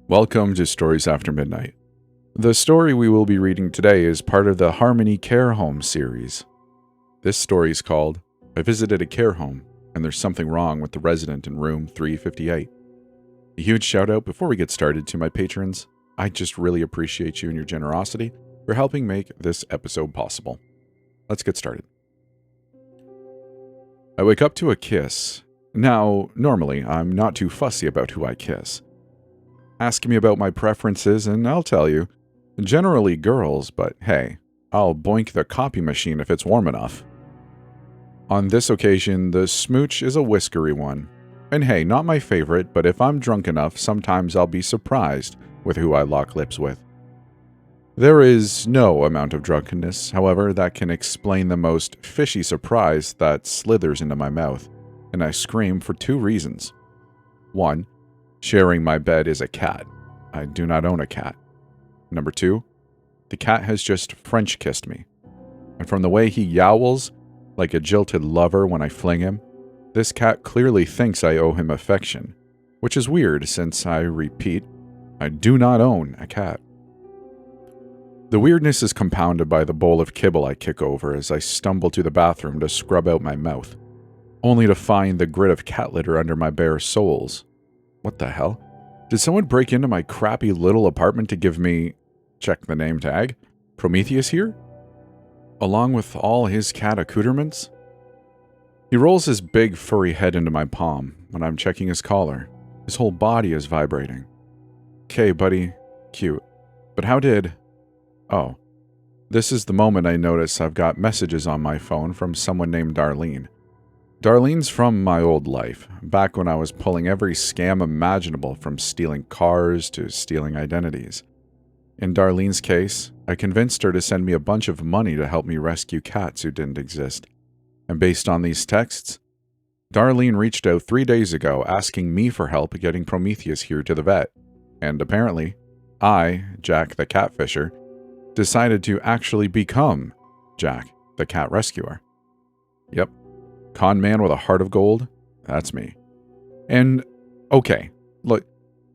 Welcome to Stories After Midnight. The story we will be reading today is part of the Harmony Care Home series. This story is called I Visited a Care Home, and There's Something Wrong with the Resident in Room 358. A huge shout out before we get started to my patrons. I just really appreciate you and your generosity for helping make this episode possible. Let's get started. I wake up to a kiss. Now, normally, I'm not too fussy about who I kiss. Ask me about my preferences and I'll tell you. Generally girls, but hey, I'll boink the copy machine if it's warm enough. On this occasion, the smooch is a whiskery one. And hey, not my favorite, but if I'm drunk enough, sometimes I'll be surprised with who I lock lips with. There is no amount of drunkenness, however, that can explain the most fishy surprise that slithers into my mouth, and I scream for two reasons. One, sharing my bed is a cat. I do not own a cat. Number two, the cat has just French kissed me. And from the way he yowls, like a jilted lover when I fling him, this cat clearly thinks I owe him affection, which is weird since I repeat, I do not own a cat. The weirdness is compounded by the bowl of kibble I kick over as I stumble to the bathroom to scrub out my mouth, only to find the grit of cat litter under my bare soles. What the hell? Did someone break into my crappy little apartment to give me, check the name tag, Prometheus here? Along with all his cat accoutrements? He rolls his big furry head into my palm when I'm checking his collar. His whole body is vibrating. Okay, buddy. Cute. But how did... Oh. This is the moment I notice I've got messages on my phone from someone named Darlene. Darlene's from my old life, back when I was pulling every scam imaginable from stealing cars to stealing identities. In Darlene's case, I convinced her to send me a bunch of money to help me rescue cats who didn't exist. And based on these texts, Darlene reached out 3 days ago asking me for help getting Prometheus here to the vet. And apparently, I, Jack the Catfisher, decided to actually become Jack the Cat Rescuer. Yep. Con man with a heart of gold? That's me. And, okay,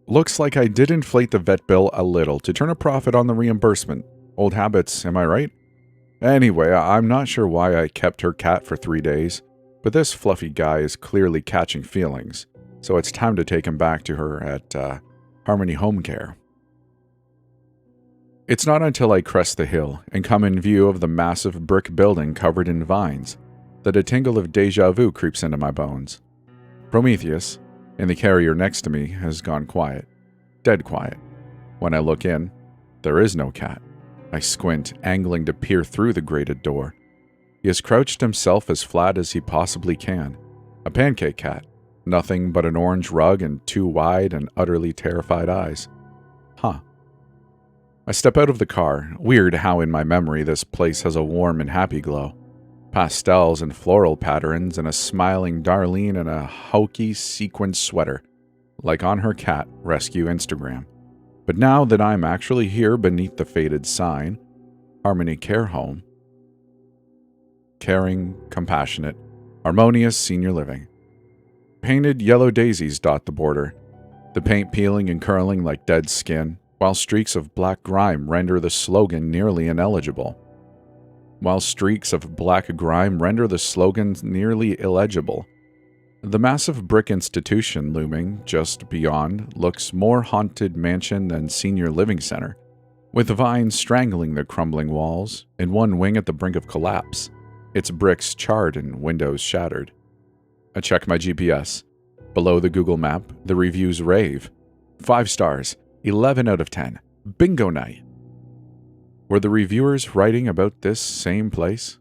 looks like I did inflate the vet bill a little to turn a profit on the reimbursement. Old habits, am I right? Anyway, I'm not sure why I kept her cat for 3 days, but this fluffy guy is clearly catching feelings, so it's time to take him back to her at Harmony Home Care. It's not until I crest the hill and come in view of the massive brick building covered in vines that a tingle of déjà vu creeps into my bones. Prometheus, in the carrier next to me, has gone quiet. Dead quiet. When I look in, there is no cat. I squint, angling to peer through the grated door. He has crouched himself as flat as he possibly can. A pancake cat. Nothing but an orange rug and two wide and utterly terrified eyes. Huh. I step out of the car. Weird how in my memory this place has a warm and happy glow. Pastels and floral patterns, and a smiling Darlene in a hokey sequin sweater, like on her cat rescue Instagram. But now that I'm actually here beneath the faded sign, Harmony Care Home, caring, compassionate, harmonious senior living. Painted yellow daisies dot the border, the paint peeling and curling like dead skin, while streaks of black grime render the slogan nearly ineligible. The massive brick institution looming just beyond looks more haunted mansion than senior living center, with vines strangling the crumbling walls and one wing at the brink of collapse, its bricks charred and windows shattered. I check my GPS. Below the Google map, the reviews rave. 5 stars, 11 out of 10. Bingo night. Were the reviewers writing about this same place?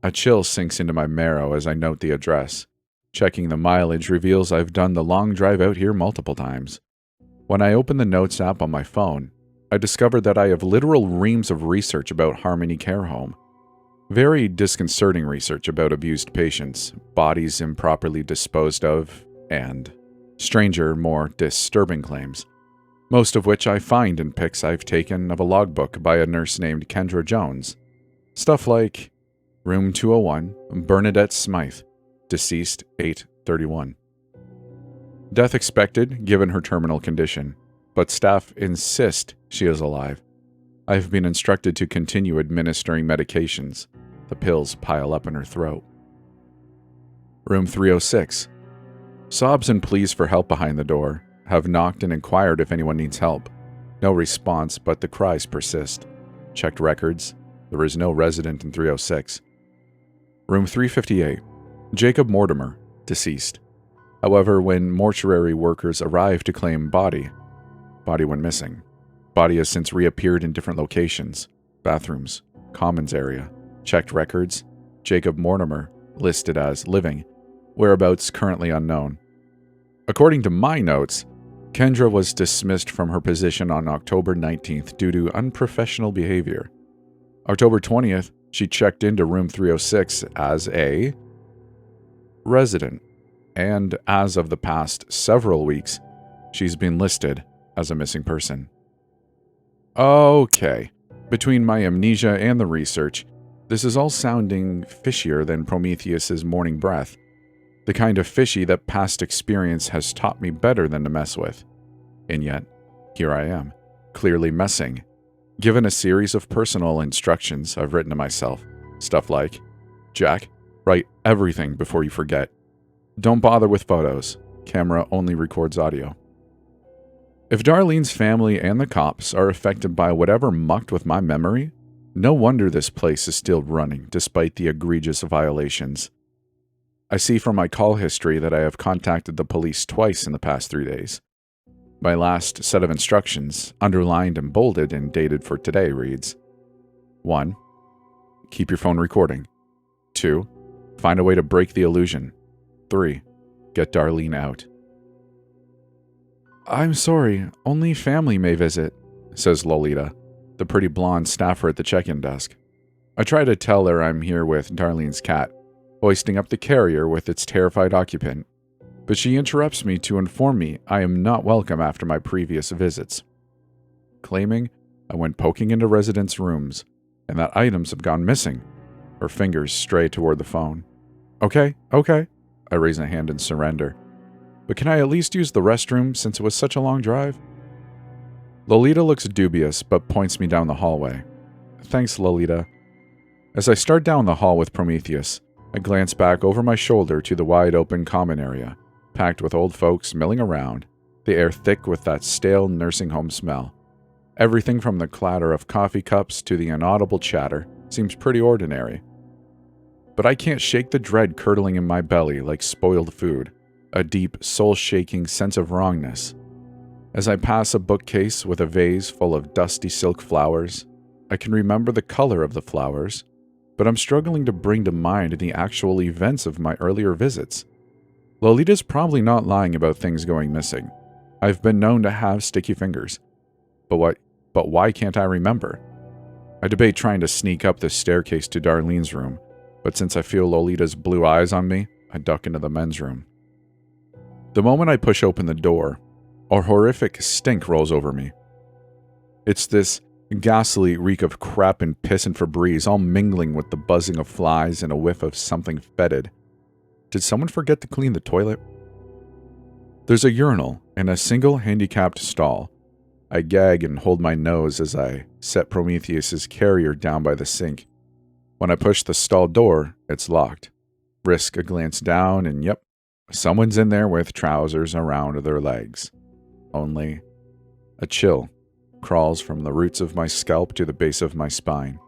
A chill sinks into my marrow as I note the address. Checking the mileage reveals I've done the long drive out here multiple times. When I open the Notes app on my phone, I discover that I have literal reams of research about Harmony Care Home. Very disconcerting research about abused patients, bodies improperly disposed of, and stranger, more disturbing claims. Most of which I find in pics I've taken of a logbook by a nurse named Kendra Jones. Stuff like, Room 201, Bernadette Smythe, deceased 8/31. Death expected, given her terminal condition. but staff insist she is alive. I have been instructed to continue administering medications. The pills pile up in her throat. Room 306. Sobs and pleas for help behind the door. Have knocked and inquired if anyone needs help. No response, but the cries persist. Checked records. There is no resident in 306. Room 358. Jacob Mortimer, deceased. However, when mortuary workers arrive to claim body went missing. Body has since reappeared in different locations. Bathrooms, commons area. Checked records. Jacob Mortimer, listed as living. Whereabouts currently unknown. According to my notes, Kendra was dismissed from her position on October 19th due to unprofessional behavior. October 20th, she checked into room 306 as a resident, and as of the past several weeks, she's been listed as a missing person. Okay, between my amnesia and the research, this is all sounding fishier than Prometheus's morning breath. The kind of fishy that past experience has taught me better than to mess with. And yet, here I am, clearly messing. Given a series of personal instructions I've written to myself. Stuff like, Jack, write everything before you forget. Don't bother with photos. Camera only records audio. If Darlene's family and the cops are affected by whatever mucked with my memory, no wonder this place is still running despite the egregious violations. I see from my call history that I have contacted the police twice in the past 3 days. My last set of instructions, underlined and bolded and dated for today, reads: 1. Keep your phone recording. 2. Find a way to break the illusion. 3. Get Darlene out. I'm sorry, only family may visit, says Lolita, the pretty blonde staffer at the check-in desk. I try to tell her I'm here with Darlene's cat, hoisting up the carrier with its terrified occupant, but she interrupts me to inform me I am not welcome after my previous visits, claiming I went poking into residents' rooms and that items have gone missing. Her fingers stray toward the phone. Okay, I raise a hand in surrender. But can I at least use the restroom since it was such a long drive? Lolita looks dubious but points me down the hallway. Thanks, Lolita. As I start down the hall with Prometheus, I glance back over my shoulder to the wide-open common area, packed with old folks milling around, the air thick with that stale nursing home smell. Everything from the clatter of coffee cups to the inaudible chatter seems pretty ordinary. But I can't shake the dread curdling in my belly like spoiled food, a deep, soul-shaking sense of wrongness. As I pass a bookcase with a vase full of dusty silk flowers, I can remember the color of the flowers, but I'm struggling to bring to mind the actual events of my earlier visits. Lolita's probably not lying about things going missing. I've been known to have sticky fingers. But why can't I remember? I debate trying to sneak up the staircase to Darlene's room, but since I feel Lolita's blue eyes on me, I duck into the men's room. The moment I push open the door, a horrific stink rolls over me. It's this ghastly reek of crap and piss and Febreze, all mingling with the buzzing of flies and a whiff of something fetid. Did someone forget to clean the toilet? There's a urinal and a single handicapped stall. I gag and hold my nose as I set Prometheus's carrier down by the sink. When I push the stall door, it's locked. Risk a glance down and yep, someone's in there with trousers around their legs. Only a chill crawls from the roots of my scalp to the base of my spine.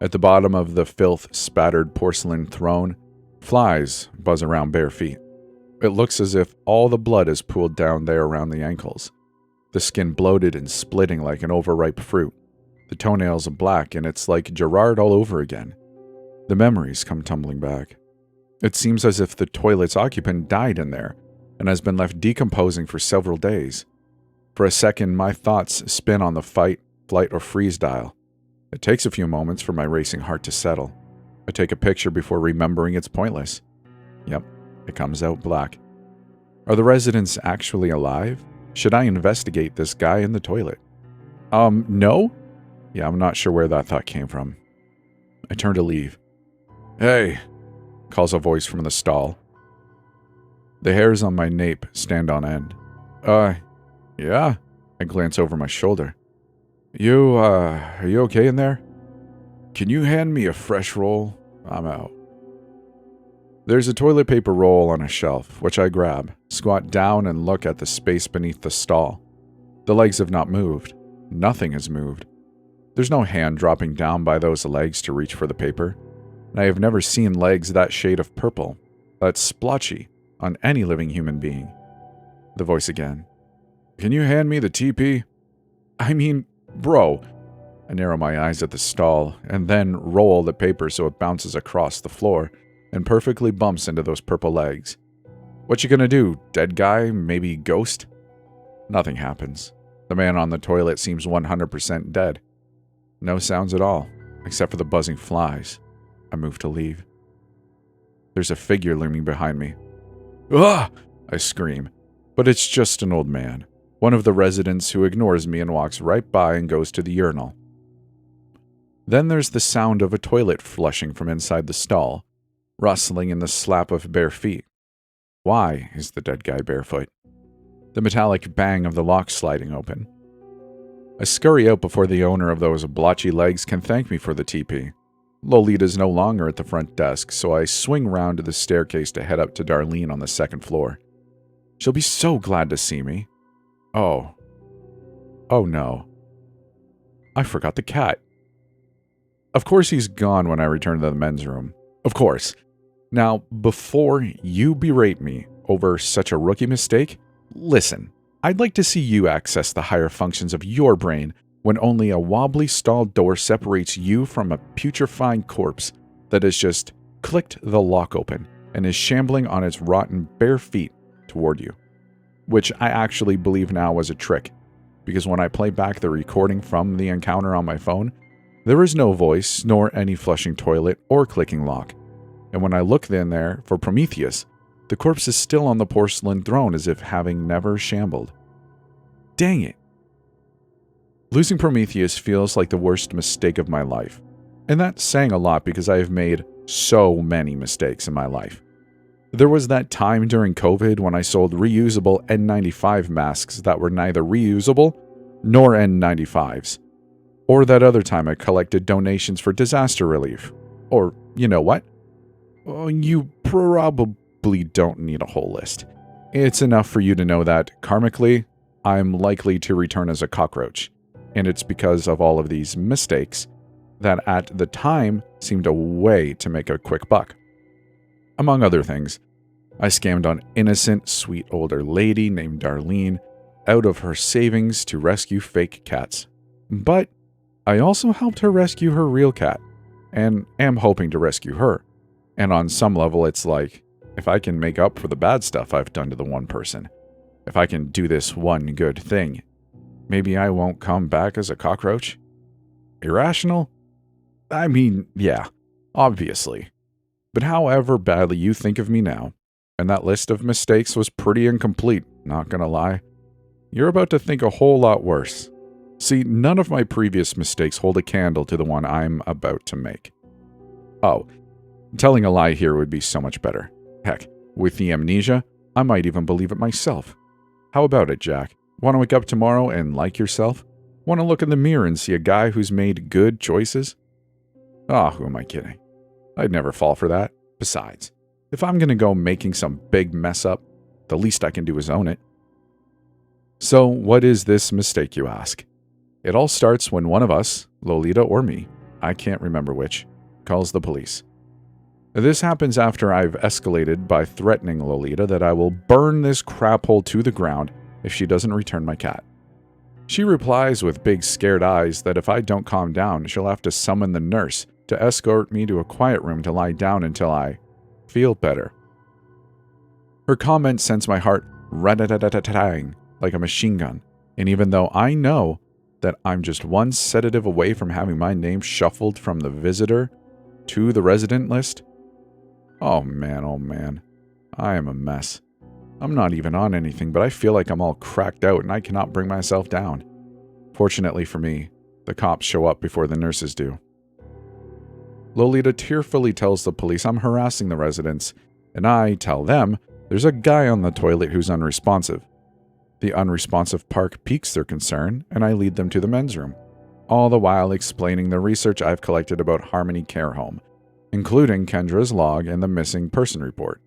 At the bottom of the filth-spattered porcelain throne, flies buzz around bare feet. It looks as if all the blood is pooled down there around the ankles. The skin bloated and splitting like an overripe fruit. The toenails are black and it's like Gerard all over again. The memories come tumbling back. It seems as if the toilet's occupant died in there and has been left decomposing for several days. For a second, my thoughts spin on the fight, flight, or freeze dial. It takes a few moments for my racing heart to settle. I take a picture before remembering it's pointless. Yep, it comes out black. Are the residents actually alive? Should I investigate this guy in the toilet? No? Yeah, I'm not sure where that thought came from. I turn to leave. Hey, calls a voice from the stall. The hairs on my nape stand on end. Yeah? I glance over my shoulder. Are you okay in there? Can you hand me a fresh roll? I'm out. There's a toilet paper roll on a shelf, which I grab, squat down, and look at the space beneath the stall. The legs have not moved. Nothing has moved. There's no hand dropping down by those legs to reach for the paper, and I have never seen legs that shade of purple, that splotchy, on any living human being. The voice again. Can you hand me the TP? I mean, bro. I narrow my eyes at the stall, and then roll the paper so it bounces across the floor and perfectly bumps into those purple legs. What you gonna do, dead guy? Maybe ghost? Nothing happens. The man on the toilet seems 100% dead. No sounds at all, except for the buzzing flies. I move to leave. There's a figure looming behind me. Ah! I scream, but it's just an old man, one of the residents who ignores me and walks right by and goes to the urinal. Then there's the sound of a toilet flushing from inside the stall, rustling in the slap of bare feet. Why is the dead guy barefoot? The metallic bang of the lock sliding open. I scurry out before the owner of those blotchy legs can thank me for the TP. Lolita's no longer at the front desk, so I swing round to the staircase to head up to Darlene on the second floor. She'll be so glad to see me. Oh no. I forgot the cat. Of course he's gone when I return to the men's room. Of course. Now, before you berate me over such a rookie mistake, listen, I'd like to see you access the higher functions of your brain when only a wobbly stall door separates you from a putrefying corpse that has just clicked the lock open and is shambling on its rotten bare feet toward you. Which I actually believe now was a trick, because when I play back the recording from the encounter on my phone, there is no voice, nor any flushing toilet or clicking lock. And when I look in there for Prometheus, the corpse is still on the porcelain throne as if having never shambled. Dang it. Losing Prometheus feels like the worst mistake of my life. And that's saying a lot because I have made so many mistakes in my life. There was that time during COVID when I sold reusable N95 masks that were neither reusable nor N95s. Or that other time I collected donations for disaster relief. Or, you know what? You probably don't need a whole list. It's enough for you to know that, karmically, I'm likely to return as a cockroach. And it's because of all of these mistakes that at the time seemed a way to make a quick buck. Among other things, I scammed an innocent, sweet older lady named Darlene out of her savings to rescue fake cats. But I also helped her rescue her real cat, and am hoping to rescue her. And on some level, it's like, if I can make up for the bad stuff I've done to the one person, if I can do this one good thing, maybe I won't come back as a cockroach? Irrational? I mean, yeah, obviously. But however badly you think of me now, and that list of mistakes was pretty incomplete, not gonna lie, you're about to think a whole lot worse. See, none of my previous mistakes hold a candle to the one I'm about to make. Oh, telling a lie here would be so much better. Heck, with the amnesia, I might even believe it myself. How about it, Jack? Want to wake up tomorrow and like yourself? Want to look in the mirror and see a guy who's made good choices? Ah, who am I kidding? I'd never fall for that. Besides, if I'm going to go making some big mess up, the least I can do is own it. So, what is this mistake, you ask? It all starts when one of us, Lolita or me, I can't remember which, calls the police. This happens after I've escalated by threatening Lolita that I will burn this crap hole to the ground if she doesn't return my cat. She replies with big scared eyes that if I don't calm down, she'll have to summon the nurse to escort me to a quiet room to lie down until I feel better. Her comment sends my heart rat-a-tat-tat-tang like a machine gun, and even though I know that I'm just one sedative away from having my name shuffled from the visitor to the resident list, oh man, I am a mess. I'm not even on anything, but I feel like I'm all cracked out and I cannot bring myself down. Fortunately for me, the cops show up before the nurses do. Lolita tearfully tells the police I'm harassing the residents, and I tell them there's a guy on the toilet who's unresponsive. The unresponsive park piques their concern, and I lead them to the men's room, all the while explaining the research I've collected about Harmony Care Home, including Kendra's log and the missing person report.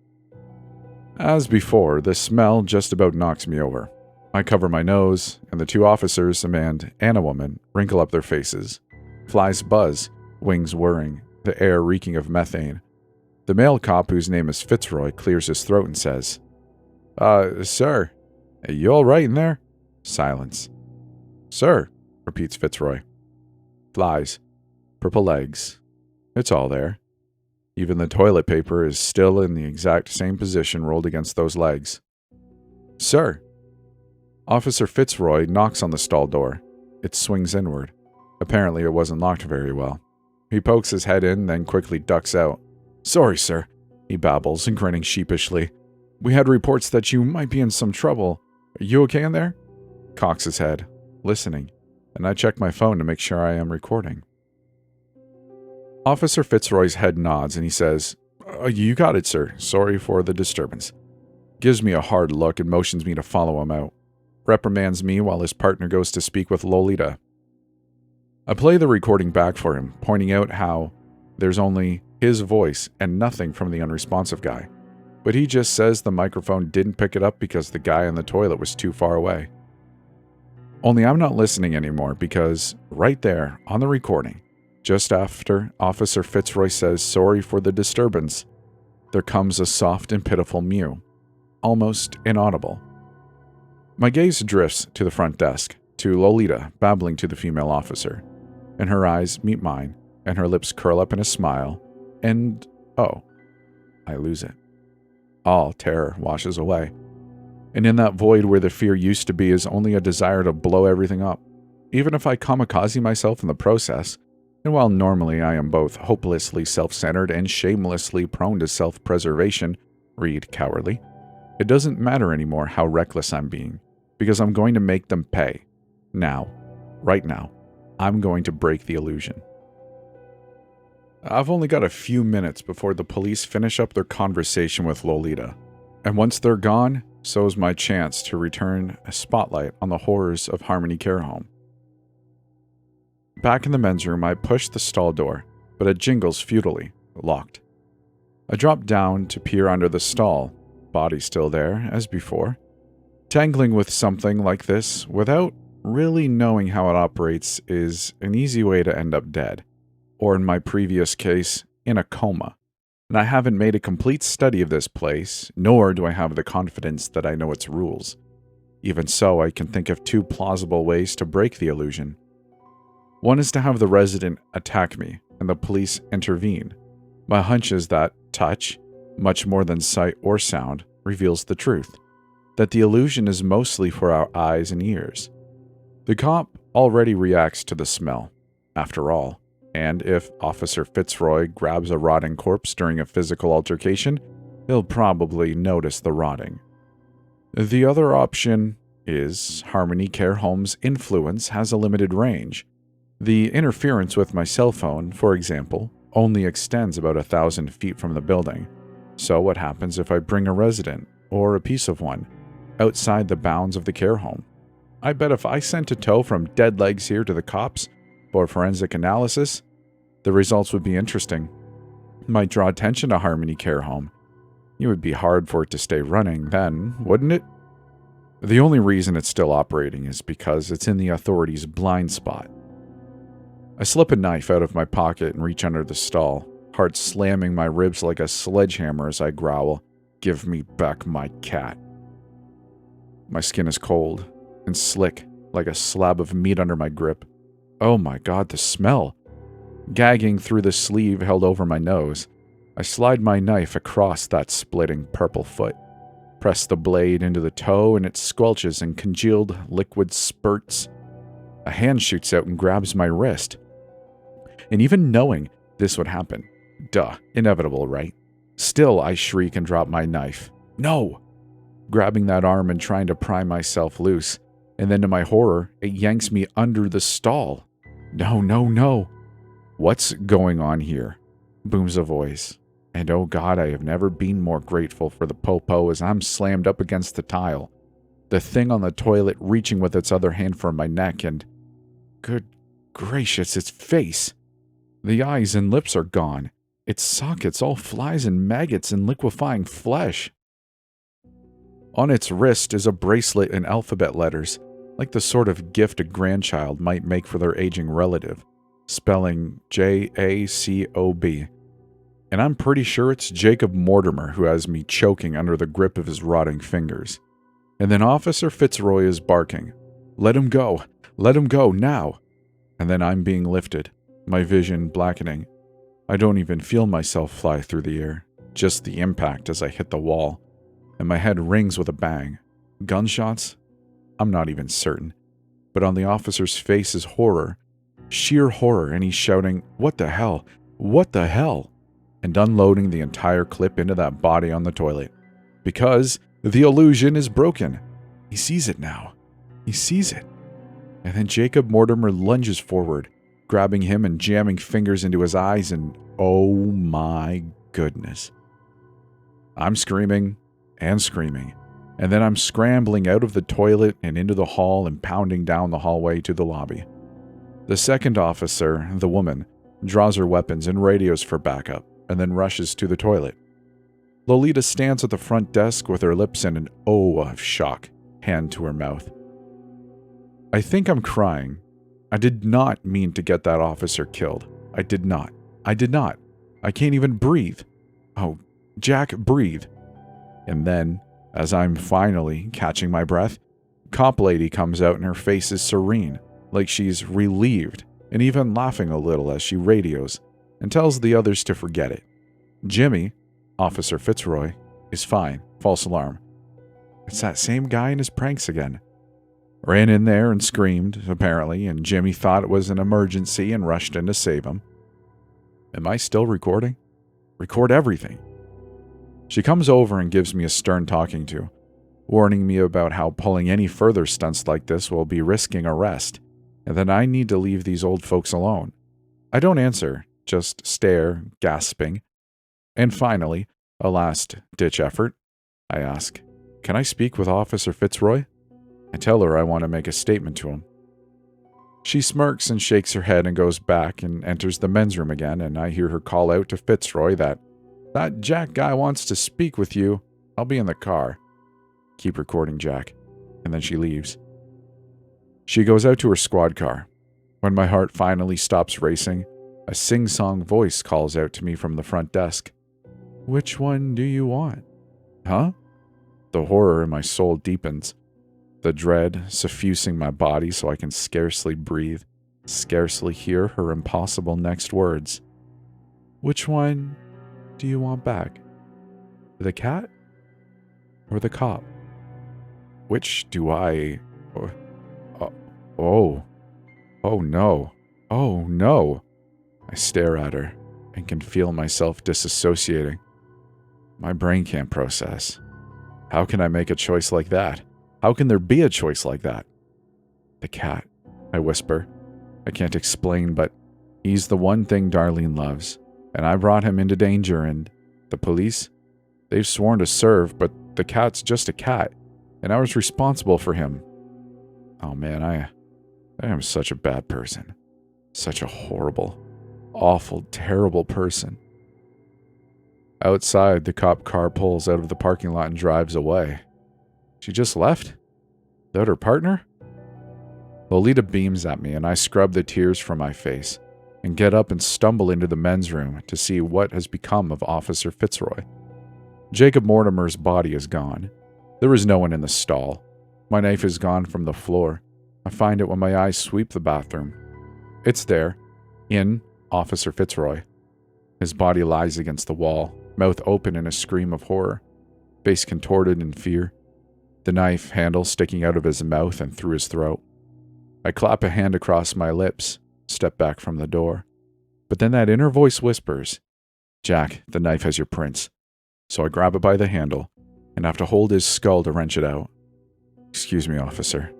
As before, the smell just about knocks me over. I cover my nose, and the two officers, a man and a woman, wrinkle up their faces. Flies buzz, wings whirring, the air reeking of methane. The male cop, whose name is Fitzroy, clears his throat and says, Sir, are you all right in there?" Silence. "Sir," repeats Fitzroy. Flies. Purple legs. It's all there. Even the toilet paper is still in the exact same position rolled against those legs. "Sir." Officer Fitzroy knocks on the stall door. It swings inward. Apparently it wasn't locked very well. He pokes his head in, then quickly ducks out. "Sorry, sir," he babbles, grinning sheepishly. "We had reports that you might be in some trouble. Are you okay in there?" Cocks his head, listening, and I check my phone to make sure I am recording. Officer Fitzroy's head nods and he says, "You got it, sir. Sorry for the disturbance." Gives me a hard look and motions me to follow him out. Reprimands me while his partner goes to speak with Lolita. I play the recording back for him, pointing out how there's only his voice and nothing from the unresponsive guy. But he just says the microphone didn't pick it up because the guy in the toilet was too far away. Only I'm not listening anymore because right there on the recording, just after Officer Fitzroy says sorry for the disturbance, there comes a soft and pitiful mew, almost inaudible. My gaze drifts to the front desk, to Lolita babbling to the female officer, and her eyes meet mine, and her lips curl up in a smile, and I lose it. All terror washes away, and in that void where the fear used to be is only a desire to blow everything up, even if I kamikaze myself in the process. And while normally I am both hopelessly self-centered and shamelessly prone to self-preservation, read cowardly, it doesn't matter anymore how reckless I'm being, because I'm going to make them pay. Now, right now, I'm going to break the illusion. I've only got a few minutes before the police finish up their conversation with Lolita, and once they're gone, so is my chance to return a spotlight on the horrors of Harmony Care Home. Back in the men's room, I push the stall door, but it jingles futilely, locked. I drop down to peer under the stall, body still there, as before. Tangling with something like this without really knowing how it operates is an easy way to end up dead, or in my previous case, in a coma. And I haven't made a complete study of this place, nor do I have the confidence that I know its rules. Even so, I can think of two plausible ways to break the illusion. One is to have the resident attack me, and the police intervene. My hunch is that touch, much more than sight or sound, reveals the truth. That the illusion is mostly for our eyes and ears. The cop already reacts to the smell, after all, and if Officer Fitzroy grabs a rotting corpse during a physical altercation, he'll probably notice the rotting. The other option is Harmony Care Home's influence has a limited range. The interference with my cell phone, for example, only extends about 1,000 feet from the building. So what happens if I bring a resident, or a piece of one, outside the bounds of the care home? I bet if I sent a tow from dead legs here to the cops for forensic analysis, the results would be interesting. Might draw attention to Harmony Care Home. It would be hard for it to stay running then, wouldn't it? The only reason it's still operating is because it's in the authorities' blind spot. I slip a knife out of my pocket and reach under the stall, heart slamming my ribs like a sledgehammer as I growl, "Give me back my cat." My skin is cold and slick like a slab of meat under my grip. Oh my god, the smell! Gagging through the sleeve held over my nose, I slide my knife across that splitting purple foot, press the blade into the toe, and it squelches in congealed liquid spurts. A hand shoots out and grabs my wrist. And even knowing this would happen, inevitable, right? Still, I shriek and drop my knife. No! Grabbing that arm and trying to pry myself loose, and then to my horror, it yanks me under the stall. No, no, no! What's going on here? Booms a voice. And oh god, I have never been more grateful for the popo as I'm slammed up against the tile. the thing on the toilet reaching with its other hand for my neck, and good gracious, its face. The eyes and lips are gone. Its sockets all flies and maggots and liquefying flesh. On its wrist is a bracelet in alphabet letters, like the sort of gift a grandchild might make for their aging relative, spelling Jacob. And I'm pretty sure it's Jacob Mortimer who has me choking under the grip of his rotting fingers. And then Officer Fitzroy is barking, "Let him go! Let him go, now!" And then I'm being lifted, my vision blackening. I don't even feel myself fly through the air, just the impact as I hit the wall, and my head rings with a bang. Gunshots? I'm not even certain. But on the officer's face is horror, sheer horror, and he's shouting, "What the hell? What the hell?" and unloading the entire clip into that body on the toilet. Because the illusion is broken. He sees it now. He sees it. And then Jacob Mortimer lunges forward, grabbing him and jamming fingers into his eyes, and oh my goodness. I'm screaming and screaming, and then I'm scrambling out of the toilet and into the hall and pounding down the hallway to the lobby. The second officer, the woman, draws her weapons and radios for backup, and then rushes to the toilet. Lolita stands at the front desk with her lips in an O of shock, hand to her mouth. I think I'm crying. I did not mean to get that officer killed. I did not. I did not. I can't even breathe. Oh, Jack, breathe. And then, as I'm finally catching my breath, Cop Lady comes out and her face is serene, like she's relieved, and even laughing a little as she radios and tells the others to forget it. Jimmy, Officer Fitzroy, is fine. False alarm. It's that same guy and his pranks again. Ran in there and screamed, apparently, and Jimmy thought it was an emergency and rushed in to save him. Am I still recording? Record everything. She comes over and gives me a stern talking to, warning me about how pulling any further stunts like this will be risking arrest, and that I need to leave these old folks alone. I don't answer, just stare, gasping. And finally, a last-ditch effort, I ask, "Can I speak with Officer Fitzroy?" I tell her I want to make a statement to him. She smirks and shakes her head and goes back and enters the men's room again, and I hear her call out to Fitzroy that Jack guy wants to speak with you. I'll be in the car. Keep recording, Jack. And then she leaves. She goes out to her squad car. When my heart finally stops racing, a sing-song voice calls out to me from the front desk. "Which one do you want?" Huh? The horror in my soul deepens, the dread suffusing my body so I can scarcely breathe, scarcely hear her impossible next words. "Which one do you want back? The cat or the cop? Which do I... Oh no. Oh no." I stare at her and can feel myself disassociating. My brain can't process. How can I make a choice like that? How can there be a choice like that? The cat, I whisper. I can't explain, but he's the one thing Darlene loves, and I brought him into danger, and the police? They've sworn to serve, but the cat's just a cat, and I was responsible for him. Oh man, I am such a bad person. Such a horrible, awful, terrible person. Outside, the cop car pulls out of the parking lot and drives away. She just left? Without her partner? Lolita beams at me, and I scrub the tears from my face and get up and stumble into the men's room to see what has become of Officer Fitzroy. Jacob Mortimer's body is gone. There is no one in the stall. My knife is gone from the floor. I find it when my eyes sweep the bathroom. It's there, in Officer Fitzroy. His body lies against the wall, mouth open in a scream of horror, face contorted in fear, the knife handle sticking out of his mouth and through his throat. I clap a hand across my lips, step back from the door. But then that inner voice whispers, "Jack, the knife has your prints." So I grab it by the handle and have to hold his skull to wrench it out. "Excuse me, officer,"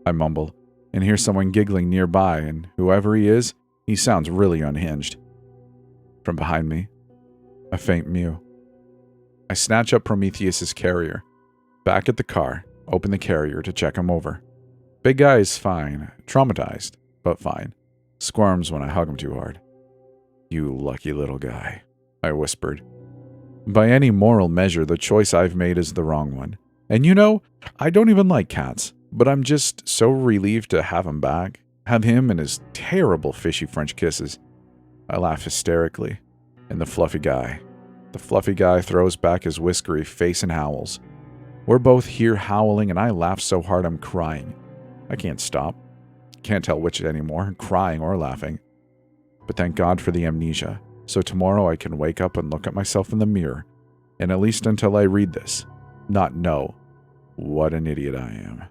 I mumble, and hear someone giggling nearby, and whoever he is, he sounds really unhinged. From behind me, a faint mew. I snatch up Prometheus's carrier. Back at the car, Open the carrier to check him over. Big guy is fine. Traumatized, but fine. Squirms when I hug him too hard. You lucky little guy, I whispered. By any moral measure, the choice I've made is the wrong one. And you know, I don't even like cats, but I'm just so relieved to have him back. Have him and his terrible fishy French kisses. I laugh hysterically. And the fluffy guy throws back his whiskery face and howls. We're both here howling, and I laugh so hard I'm crying. I can't stop. Can't tell which anymore, crying or laughing. But thank God for the amnesia, so tomorrow I can wake up and look at myself in the mirror, and at least until I read this, not know what an idiot I am.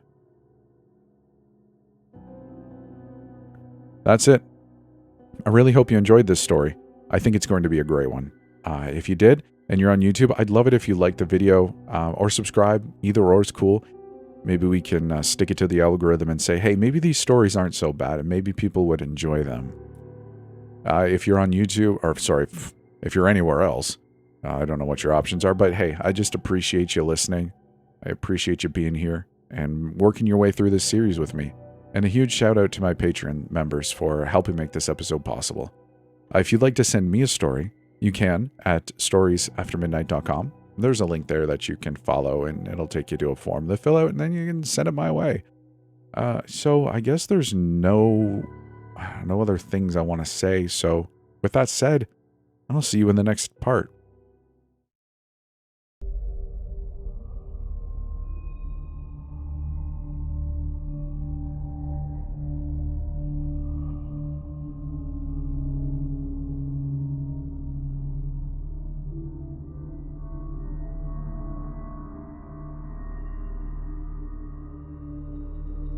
That's it. I really hope you enjoyed this story. I think it's going to be a great one. If you did, and you're on YouTube, I'd love it if you liked the video or subscribe. Either or is cool. Maybe we can stick it to the algorithm and say, hey, maybe these stories aren't so bad, and maybe people would enjoy them. If you're on YouTube, or sorry, if you're anywhere else, I don't know what your options are, but hey, I just appreciate you listening. I appreciate you being here and working your way through this series with me. And a huge shout out to my Patreon members for helping make this episode possible. If you'd like to send me a story, you can at storiesaftermidnight.com. There's a link there that you can follow, and it'll take you to a form to fill out, and then you can send it my way. So I guess there's no other things I want to say. So with that said, I'll see you in the next part.